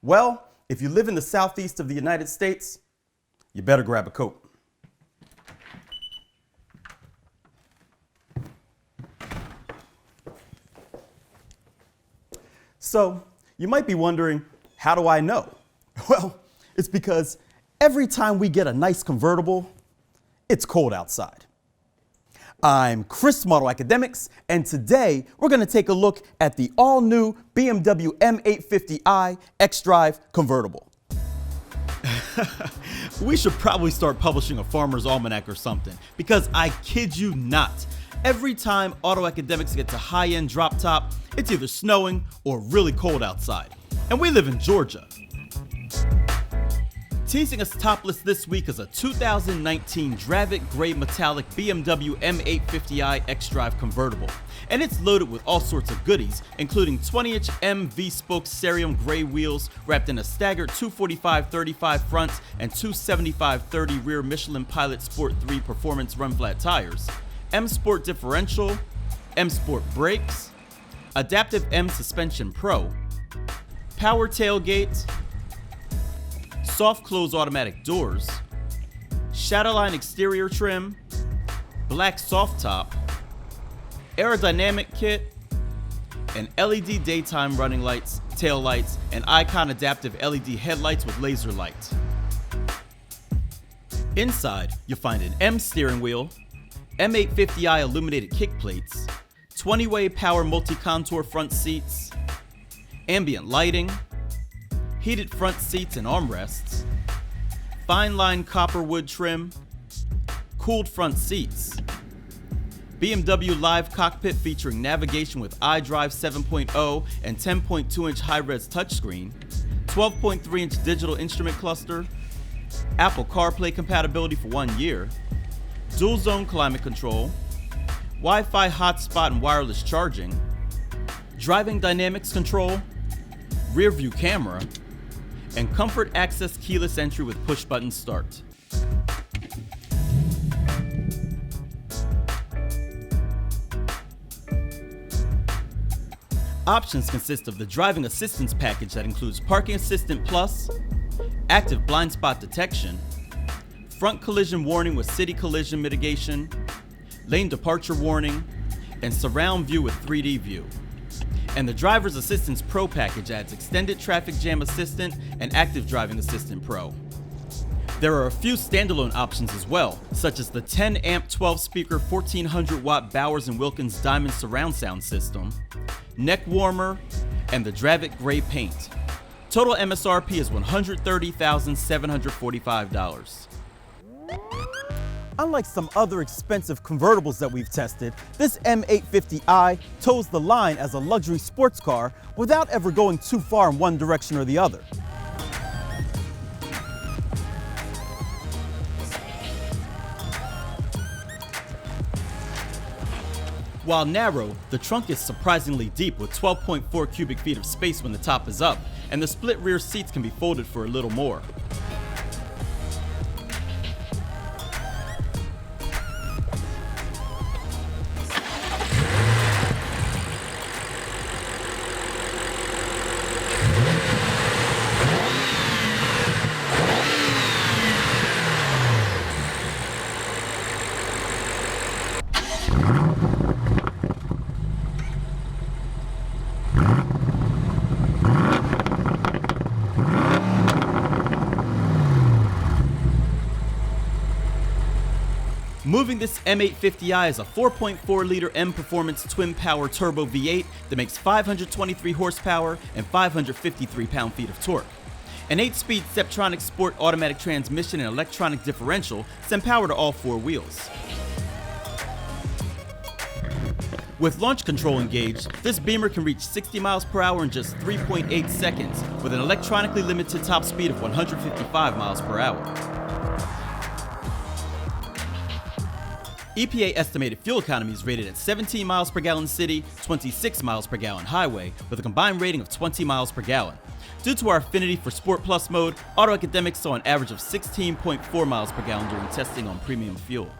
Well, if you live in the southeast of the United States, you better grab a coat. So, you might be wondering, how do I know? Well, it's because every time we get a nice convertible, it's cold outside. I'm Chris from AutoAcademics, and today we're going to take a look at the all-new BMW M850i xDrive convertible. We should probably start publishing a farmer's almanac or something, because I kid you not, every time AutoAcademics gets a high-end drop top, it's either snowing or really cold outside. And we live in Georgia. Teasing us topless this week is a 2019 Dravit Gray Metallic BMW M850i xDrive convertible. And it's loaded with all sorts of goodies, including 20-inch M V-spoke cerium gray wheels wrapped in a staggered 245/35 front and 275/30 rear Michelin Pilot Sport 3 performance run-flat tires, M-Sport differential, M-Sport brakes, adaptive M suspension pro, power tailgate, soft close automatic doors, Shadowline exterior trim, black soft top, aerodynamic kit, and LED daytime running lights, tail lights, and Icon adaptive LED headlights with laser light. Inside, you'll find an M steering wheel, M850i illuminated kick plates, 20-way power multi-contour front seats, ambient lighting, heated front seats and armrests, fine line copper wood trim, cooled front seats, BMW Live cockpit featuring navigation with iDrive 7.0 and 10.2-inch high-res touchscreen, 12.3-inch digital instrument cluster, Apple CarPlay compatibility for 1 year, dual zone climate control, Wi-Fi hotspot and wireless charging, driving dynamics control, rear view camera, and comfort access keyless entry with push button start. Options consist of the driving assistance package that includes Parking Assistant Plus, active blind spot detection, front collision warning with city collision mitigation, lane departure warning, and surround view with 3D view. And the Driver's Assistance Pro package adds Extended Traffic Jam Assistant and Active Driving Assistant Pro. There are a few standalone options as well, such as the 10-amp 12-speaker 1400-watt Bowers & Wilkins Diamond surround sound system, neck warmer, and the Dravit Gray paint. Total M.S.R.P is $130,745. Unlike some other expensive convertibles that we've tested, this M850i toes the line as a luxury sports car without ever going too far in one direction or the other. While narrow, the trunk is surprisingly deep with 12.4 cubic feet of space when the top is up, and the split rear seats can be folded for a little more. Moving this M850i is a 4.4-liter M Performance twin-power turbo V8 that makes 523 horsepower and 553 pound-feet of torque. An 8-speed Steptronic Sport automatic transmission and electronic differential send power to all four wheels. With launch control engaged, this Beamer can reach 60 miles per hour in just 3.8 seconds with an electronically limited top speed of 155 miles per hour. EPA estimated fuel economy is rated at 17 miles per gallon city, 26 miles per gallon highway, with a combined rating of 20 miles per gallon. Due to our affinity for Sport Plus mode, AutoAcademics saw an average of 16.4 miles per gallon during testing on premium fuel.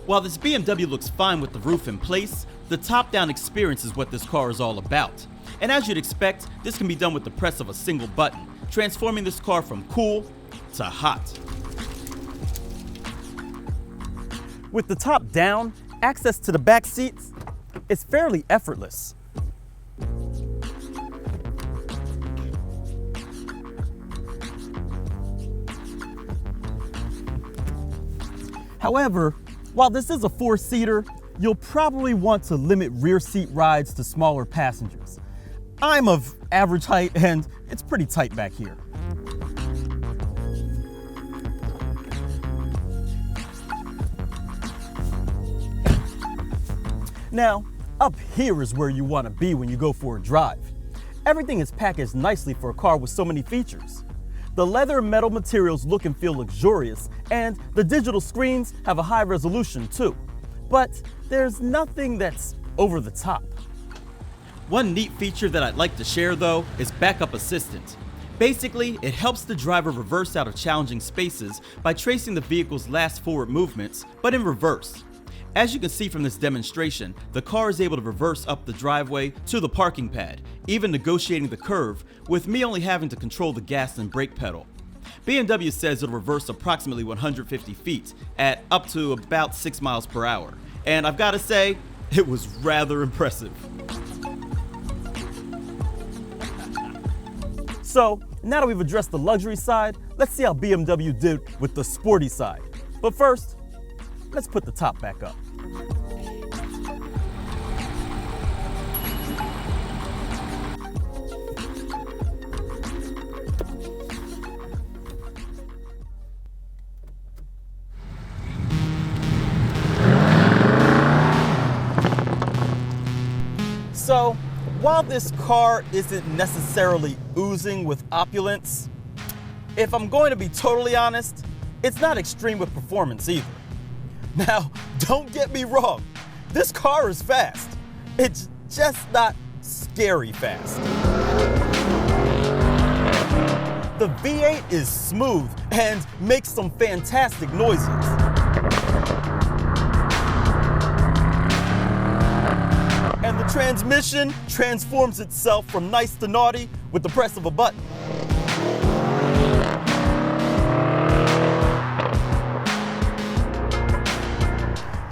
While this BMW looks fine with the roof in place, the top-down experience is what this car is all about. And as you'd expect, this can be done with the press of a single button, transforming this car from cool to hot. With the top down, access to the back seats is fairly effortless. However, while this is a four-seater, you'll probably want to limit rear seat rides to smaller passengers. I'm of average height and it's pretty tight back here. Now, up here is where you want to be when you go for a drive. Everything is packaged nicely for a car with so many features. The leather and metal materials look and feel luxurious, and the digital screens have a high resolution too. But there's nothing that's over the top. One neat feature that I'd like to share though is backup assistant. Basically, it helps the driver reverse out of challenging spaces by tracing the vehicle's last forward movements, but in reverse. As you can see from this demonstration, the car is able to reverse up the driveway to the parking pad, even negotiating the curve, with me only having to control the gas and brake pedal. BMW says it'll reverse approximately 150 feet at up to about 6 miles per hour. And I've got to say, it was rather impressive. So, now that we've addressed the luxury side, let's see how BMW did with the sporty side. But first, let's put the top back up. So, while this car isn't necessarily oozing with opulence, if I'm going to be totally honest, it's not extreme with performance either. Now, don't get me wrong, this car is fast. It's just not scary fast. The V8 is smooth and makes some fantastic noises. And the transmission transforms itself from nice to naughty with the press of a button.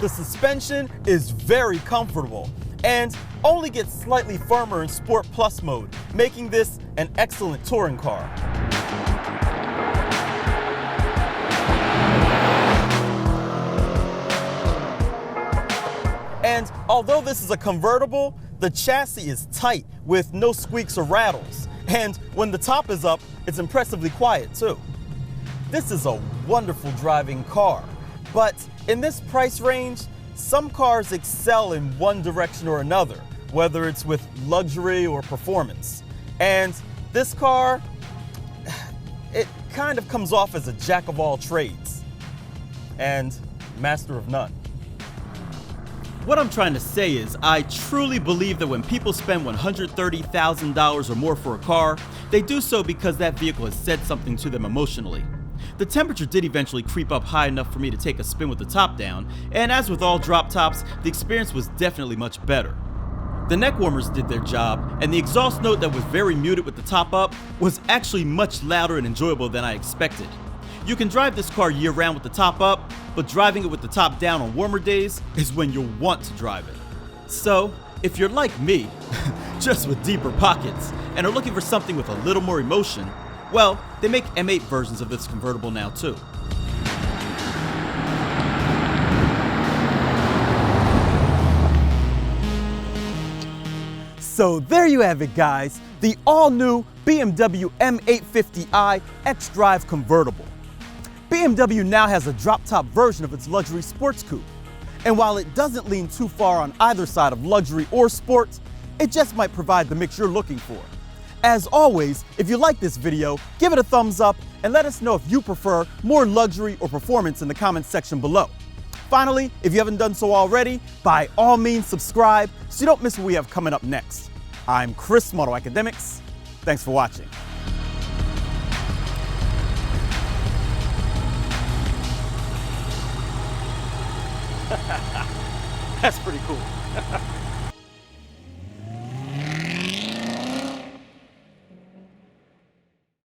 The suspension is very comfortable and only gets slightly firmer in Sport Plus mode, making this an excellent touring car. And although this is a convertible, the chassis is tight with no squeaks or rattles. And when the top is up, it's impressively quiet too. This is a wonderful driving car. But in this price range, some cars excel in one direction or another, whether it's with luxury or performance. And this car, it kind of comes off as a jack of all trades and master of none. What I'm trying to say is, I truly believe that when people spend $130,000 or more for a car, they do so because that vehicle has said something to them emotionally. The temperature did eventually creep up high enough for me to take a spin with the top down, and as with all drop tops, the experience was definitely much better. The neck warmers did their job, and the exhaust note that was very muted with the top up was actually much louder and enjoyable than I expected. You can drive this car year-round with the top up, but driving it with the top down on warmer days is when you'll want to drive it. So, if you're like me, just with deeper pockets, and are looking for something with a little more emotion, well, they make M8 versions of this convertible now too. So there you have it, guys, the all-new BMW M850i xDrive convertible. BMW now has a drop-top version of its luxury sports coupe. And while it doesn't lean too far on either side of luxury or sport, it just might provide the mix you're looking for. As always, if you like this video, give it a thumbs up and let us know if you prefer more luxury or performance in the comments section below. Finally, if you haven't done so already, by all means subscribe so you don't miss what we have coming up next. I'm Chris from AutoAcademics. Thanks for watching. That's pretty cool.